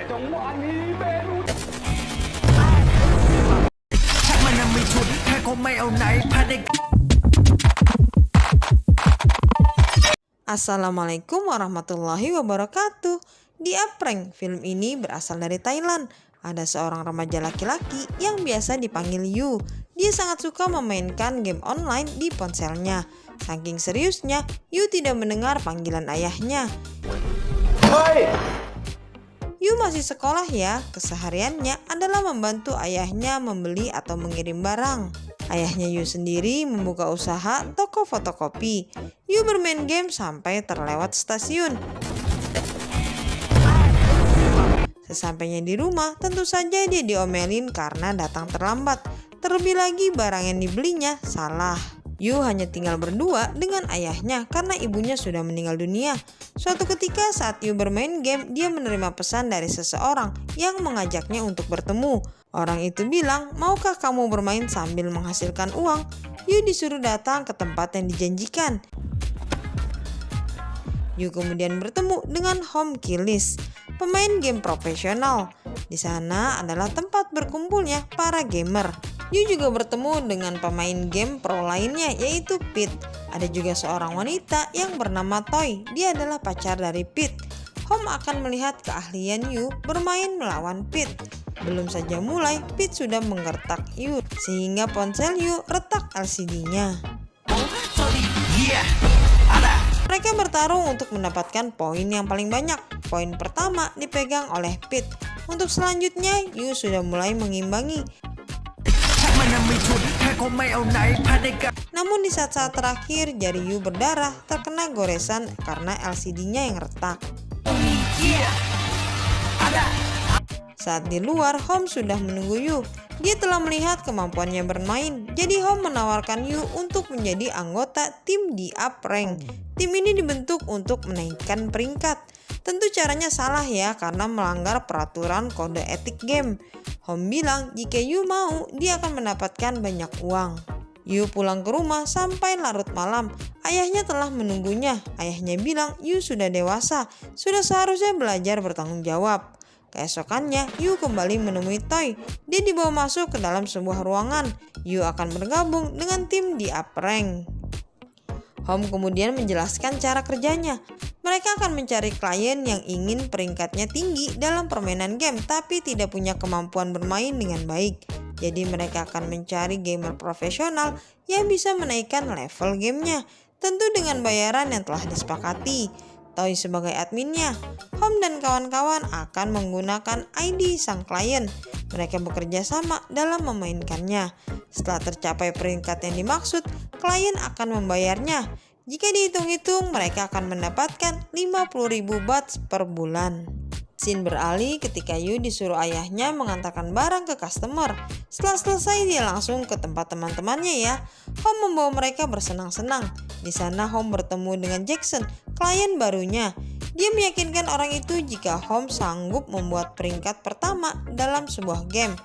種玩意咩都 ชักมันยังไม่ฉุดแค่คงไม่เอาไหนภายใน Assalamualaikum warahmatullahi wabarakatuh. Di Aprank, film ini berasal dari Thailand. Ada seorang remaja laki-laki yang biasa dipanggil Yu. Dia sangat suka memainkan game online di ponselnya. Saking seriusnya, Yu tidak mendengar panggilan ayahnya. Yu masih sekolah ya, kesehariannya adalah membantu ayahnya membeli atau mengirim barang. Ayahnya Yu sendiri membuka usaha toko fotokopi. Yu bermain game sampai terlewat stasiun. Sesampainya di rumah, tentu saja dia diomelin karena datang terlambat. Terlebih lagi barang yang dibelinya salah. Yu hanya tinggal berdua dengan ayahnya karena ibunya sudah meninggal dunia. Suatu ketika saat Yu bermain game, dia menerima pesan dari seseorang yang mengajaknya untuk bertemu. Orang itu bilang, maukah kamu bermain sambil menghasilkan uang? Yu disuruh datang ke tempat yang dijanjikan. Yu kemudian bertemu dengan Hom Kilis, pemain game profesional. Di sana adalah tempat berkumpulnya para gamer. Yu juga bertemu dengan pemain game pro lainnya yaitu Pete. Ada juga seorang wanita yang bernama Toy. Dia adalah pacar dari Pete. Hom akan melihat keahlian Yu bermain melawan Pete. Belum saja mulai, Pete sudah menggertak Yu sehingga ponsel Yu retak LCD-nya. Mereka bertarung untuk mendapatkan poin yang paling banyak. Poin pertama dipegang oleh Pete. Untuk selanjutnya, Yu sudah mulai mengimbangi. Namun di saat-saat terakhir, jari Yu berdarah terkena goresan karena LCD-nya yang retak. Saat di luar, Hom sudah menunggu Yu. Dia telah melihat kemampuannya bermain, jadi Hom menawarkan Yu untuk menjadi anggota tim di Aprank. Tim ini dibentuk untuk menaikkan peringkat. Tentu caranya salah ya, karena melanggar peraturan kode etik game. Hom bilang jika Yu mau, dia akan mendapatkan banyak uang. Yu pulang ke rumah sampai larut malam. Ayahnya telah menunggunya. Ayahnya bilang Yu sudah dewasa, sudah seharusnya belajar bertanggung jawab. Keesokannya, Yu kembali menemui Toy. Dia dibawa masuk ke dalam sebuah ruangan. Yu akan bergabung dengan tim di Aprank. Hom kemudian menjelaskan cara kerjanya. Mereka akan mencari klien yang ingin peringkatnya tinggi dalam permainan game tapi tidak punya kemampuan bermain dengan baik. Jadi mereka akan mencari gamer profesional yang bisa menaikkan level gamenya. Tentu dengan bayaran yang telah disepakati. Toy sebagai adminnya, Hom dan kawan-kawan akan menggunakan ID sang klien. Mereka bekerja sama dalam memainkannya. Setelah tercapai peringkat yang dimaksud, klien akan membayarnya. Jika dihitung-hitung, mereka akan mendapatkan 50.000 bahts per bulan. Scene beralih ketika Yu disuruh ayahnya mengantarkan barang ke customer. Setelah selesai, dia langsung ke tempat teman-temannya ya. Hom membawa mereka bersenang-senang. Di sana Hom bertemu dengan Jackson, klien barunya. Dia meyakinkan orang itu jika Hom sanggup membuat peringkat pertama dalam sebuah game.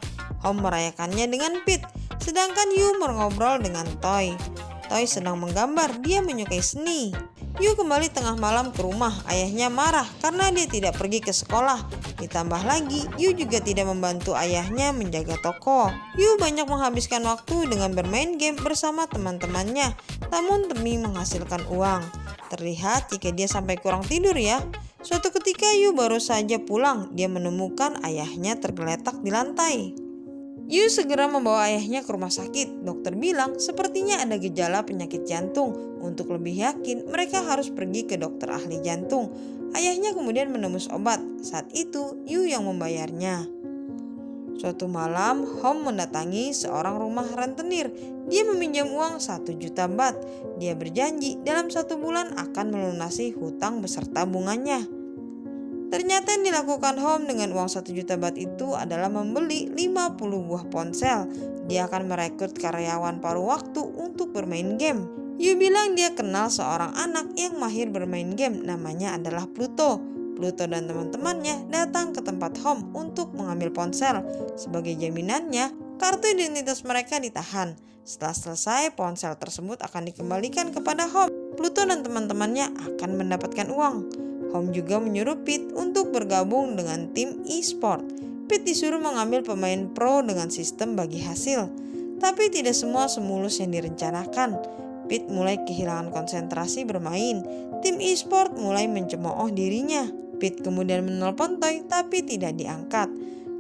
Hom merayakannya dengan Pete, sedangkan Yu mengobrol dengan Toy. Toy sedang menggambar, dia menyukai seni. Yu kembali tengah malam ke rumah. Ayahnya marah karena dia tidak pergi ke sekolah. Ditambah lagi, Yu juga tidak membantu ayahnya menjaga toko. Yu banyak menghabiskan waktu dengan bermain game bersama teman-temannya, namun demi menghasilkan uang. Terlihat jika dia sampai kurang tidur ya. Suatu ketika Yu baru saja pulang, dia menemukan ayahnya tergeletak di lantai. Yu segera membawa ayahnya ke rumah sakit. Dokter bilang sepertinya ada gejala penyakit jantung. Untuk lebih yakin, mereka harus pergi ke dokter ahli jantung. Ayahnya kemudian menembus obat. Saat itu, Yu yang membayarnya. Suatu malam, Hom mendatangi seorang rumah rentenir. Dia meminjam uang 1 juta baht. Dia berjanji dalam 1 bulan akan melunasi hutang beserta bunganya. Ternyata yang dilakukan Hom dengan uang 1 juta baht itu adalah membeli 50 buah ponsel. Dia akan merekrut karyawan paruh waktu untuk bermain game. Yu bilang dia kenal seorang anak yang mahir bermain game, namanya adalah Pluto. Pluto dan teman-temannya datang ke tempat Hom untuk mengambil ponsel. Sebagai jaminannya, kartu identitas mereka ditahan. Setelah selesai, ponsel tersebut akan dikembalikan kepada Hom. Pluto dan teman-temannya akan mendapatkan uang. Home juga menyuruh Pete untuk bergabung dengan tim e-sport. Pete disuruh mengambil pemain pro dengan sistem bagi hasil. Tapi tidak semua semulus yang direncanakan. Pete mulai kehilangan konsentrasi bermain. Tim e-sport mulai mencemooh dirinya. Pete kemudian menelpon Toy tapi tidak diangkat.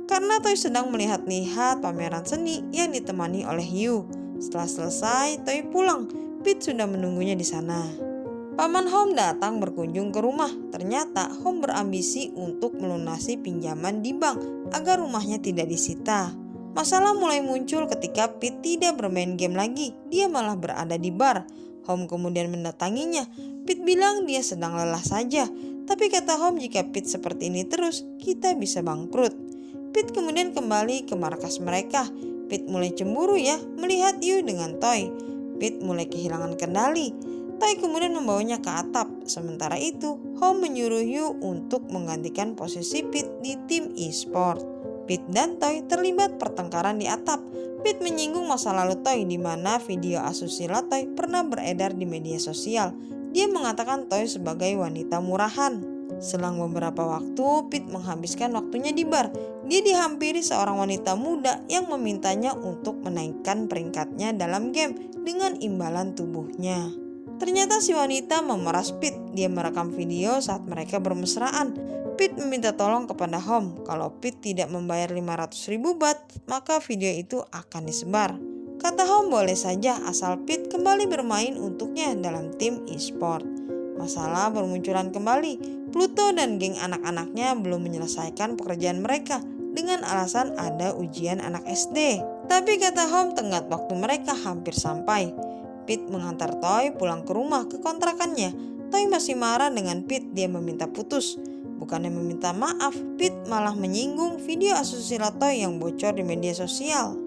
Karena Toy sedang melihat-lihat pameran seni yang ditemani oleh Yu. Setelah selesai, Toy pulang. Pete sudah menunggunya di sana. Paman Home datang berkunjung ke rumah. Ternyata Home berambisi untuk melunasi pinjaman di bank agar rumahnya tidak disita. Masalah mulai muncul ketika Pete tidak bermain game lagi. Dia malah berada di bar. Home kemudian mendatanginya. Pete bilang dia sedang lelah saja. Tapi kata Home, jika Pete seperti ini terus, kita bisa bangkrut. Pete kemudian kembali ke markas mereka. Pete mulai cemburu ya melihat Yu dengan Toy. Pete mulai kehilangan kendali. Toy kemudian membawanya ke atap. Sementara itu, Home menyuruh Yu untuk menggantikan posisi Pete di tim e-sport. Pete dan Toy terlibat pertengkaran di atap. Pete menyinggung masa lalu Toy di mana video asusila Toy pernah beredar di media sosial. Dia mengatakan Toy sebagai wanita murahan. Selang beberapa waktu, Pete menghabiskan waktunya di bar. Dia dihampiri seorang wanita muda yang memintanya untuk menaikkan peringkatnya dalam game dengan imbalan tubuhnya. Ternyata si wanita memeras Pete. Dia merekam video saat mereka bermesraan. Pete meminta tolong kepada Home. Kalau Pete tidak membayar 500.000 baht, maka video itu akan disebar. Kata Home boleh saja asal Pete kembali bermain untuknya dalam tim e-sport. Masalah bermunculan kembali. Pluto dan geng anak-anaknya belum menyelesaikan pekerjaan mereka dengan alasan ada ujian anak SD. Tapi kata Home tenggat waktu mereka hampir sampai. Pete mengantar Toy pulang ke rumah ke kontrakannya. Toy masih marah dengan Pete, dia meminta putus. Bukannya meminta maaf, Pete malah menyinggung video asusila Toy yang bocor di media sosial.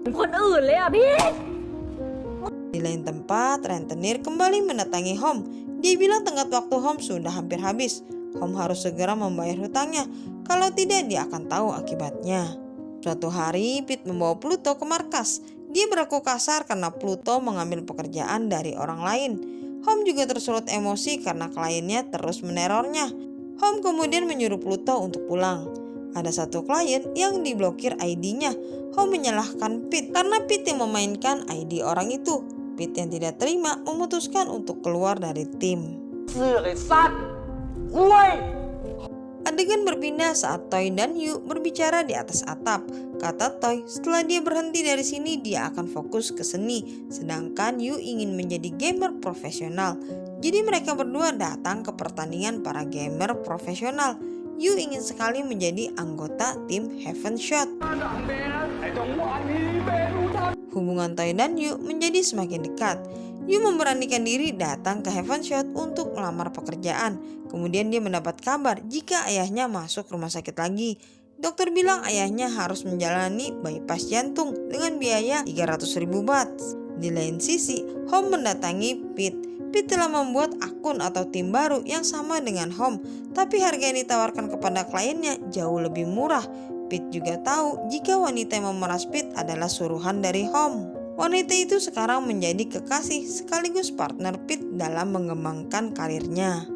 Di lain tempat, rentenir kembali mendatangi Home. Dia bilang tenggat waktu Home sudah hampir habis. Home harus segera membayar hutangnya, kalau tidak dia akan tahu akibatnya. Suatu hari, Pete membawa Pluto ke markas. Dia berlaku kasar karena Pluto mengambil pekerjaan dari orang lain. Home juga tersulut emosi karena kliennya terus menerornya. Home kemudian menyuruh Pluto untuk pulang. Ada satu klien yang diblokir ID-nya. Home menyalahkan Pete karena Pete yang memainkan ID orang itu. Pete yang tidak terima memutuskan untuk keluar dari tim. Adegan berpindah saat Toy dan Yu berbicara di atas atap. Kata Toy, setelah dia berhenti dari sini dia akan fokus ke seni. Sedangkan Yu ingin menjadi gamer profesional. Jadi mereka berdua datang ke pertandingan para gamer profesional. Yu ingin sekali menjadi anggota tim Heaven Shot. Hubungan Toy dan Yu menjadi semakin dekat. Yu memberanikan diri datang ke Heaven Shot untuk melamar pekerjaan. Kemudian dia mendapat kabar jika ayahnya masuk rumah sakit lagi. Dokter bilang ayahnya harus menjalani bypass jantung dengan biaya 300.000 baht. Di lain sisi, Home mendatangi Pete. Pete telah membuat akun atau tim baru yang sama dengan Home, tapi harga yang ditawarkan kepada kliennya jauh lebih murah. Pete juga tahu jika wanita yang memeras Pete adalah suruhan dari Home. Wanita itu sekarang menjadi kekasih sekaligus partner Pete dalam mengembangkan karirnya.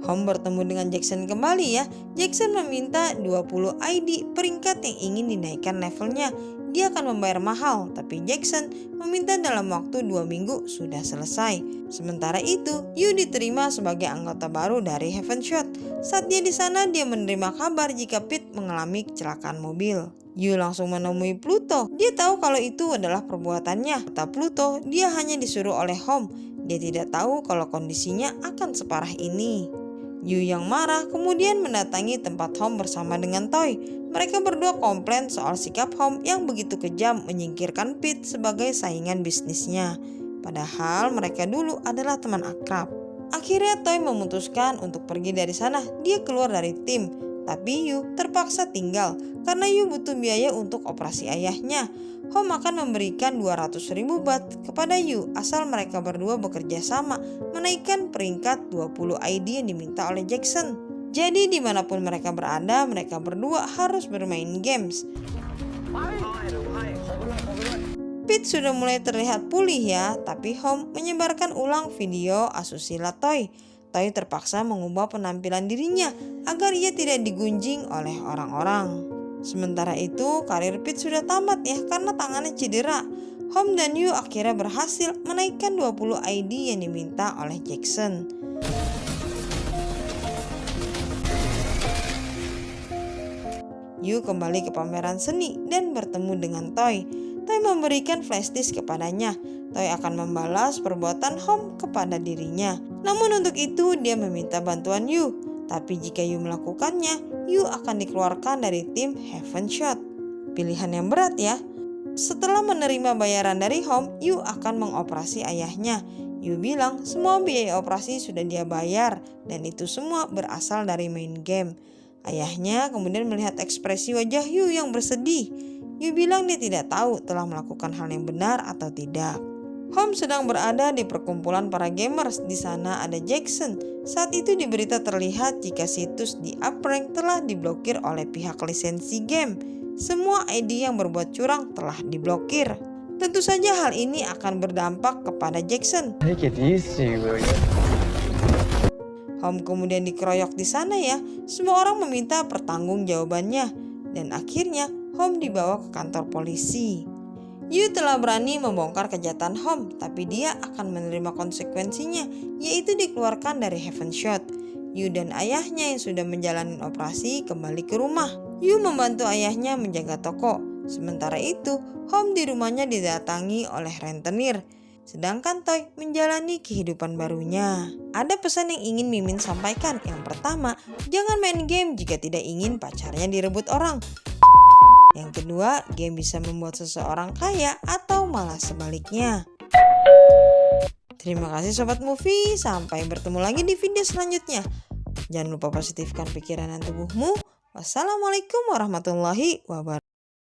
Home bertemu dengan Jackson kembali ya. Jackson meminta 20 ID peringkat yang ingin dinaikkan levelnya. Dia akan membayar mahal, tapi Jackson meminta dalam waktu 2 minggu sudah selesai. Sementara itu, Yu diterima sebagai anggota baru dari Heaven Shot. Saat dia di sana, dia menerima kabar jika Pete mengalami kecelakaan mobil. Yu langsung menemui Pluto. Dia tahu kalau itu adalah perbuatannya. Kata Pluto, dia hanya disuruh oleh Home. Dia tidak tahu kalau kondisinya akan separah ini. Yu yang marah kemudian mendatangi tempat Home bersama dengan Toy. Mereka berdua komplain soal sikap Home yang begitu kejam menyingkirkan Pete sebagai saingan bisnisnya. Padahal mereka dulu adalah teman akrab. Akhirnya Toy memutuskan untuk pergi dari sana. Dia keluar dari tim. Tapi Yu terpaksa tinggal karena Yu butuh biaya untuk operasi ayahnya. Home akan memberikan 200.000 baht kepada Yu asal mereka berdua bekerja sama menaikkan peringkat 20 ID yang diminta oleh Jackson. Jadi dimanapun mereka berada, mereka berdua harus bermain games. Pete sudah mulai terlihat pulih ya, tapi Home menyebarkan ulang video asusila Toy. Toy terpaksa mengubah penampilan dirinya agar ia tidak digunjing oleh orang-orang. Sementara itu, karir Pete sudah tamat ya karena tangannya cedera. Home dan Yu akhirnya berhasil menaikkan 20 ID yang diminta oleh Jackson. Yu kembali ke pameran seni dan bertemu dengan Toy. Toy memberikan flash disk kepadanya. Toy akan membalas perbuatan Home kepada dirinya. Namun untuk itu dia meminta bantuan Yu. Tapi jika Yu melakukannya, Yu akan dikeluarkan dari tim Heaven Shot. Pilihan yang berat ya. Setelah menerima bayaran dari Home, Yu akan mengoperasi ayahnya. Yu bilang semua biaya operasi sudah dia bayar dan itu semua berasal dari main game. Ayahnya kemudian melihat ekspresi wajah Yu yang bersedih. Yu bilang dia tidak tahu telah melakukan hal yang benar atau tidak. Home sedang berada di perkumpulan para gamers. Di sana ada Jackson. Saat itu di berita terlihat jika situs di Uprank telah diblokir oleh pihak lisensi game. Semua ID yang berbuat curang telah diblokir. Tentu saja hal ini akan berdampak kepada Jackson. Take it easy, will you? Home kemudian dikeroyok di sana ya. Semua orang meminta pertanggungjawabannya. Dan akhirnya Home dibawa ke kantor polisi. Yu telah berani membongkar kejahatan Home, tapi dia akan menerima konsekuensinya, yaitu dikeluarkan dari Heaven Shot. Yu dan ayahnya yang sudah menjalani operasi kembali ke rumah. Yu membantu ayahnya menjaga toko. Sementara itu, Home di rumahnya didatangi oleh rentenir. Sedangkan Toy menjalani kehidupan barunya. Ada pesan yang ingin Mimin sampaikan. Yang pertama, jangan main game jika tidak ingin pacarnya direbut orang. Yang kedua, game bisa membuat seseorang kaya atau malah sebaliknya. Terima kasih Sobat Movie, sampai bertemu lagi di video selanjutnya. Jangan lupa positifkan pikiran dan tubuhmu. Wassalamualaikum warahmatullahi wabarakatuh.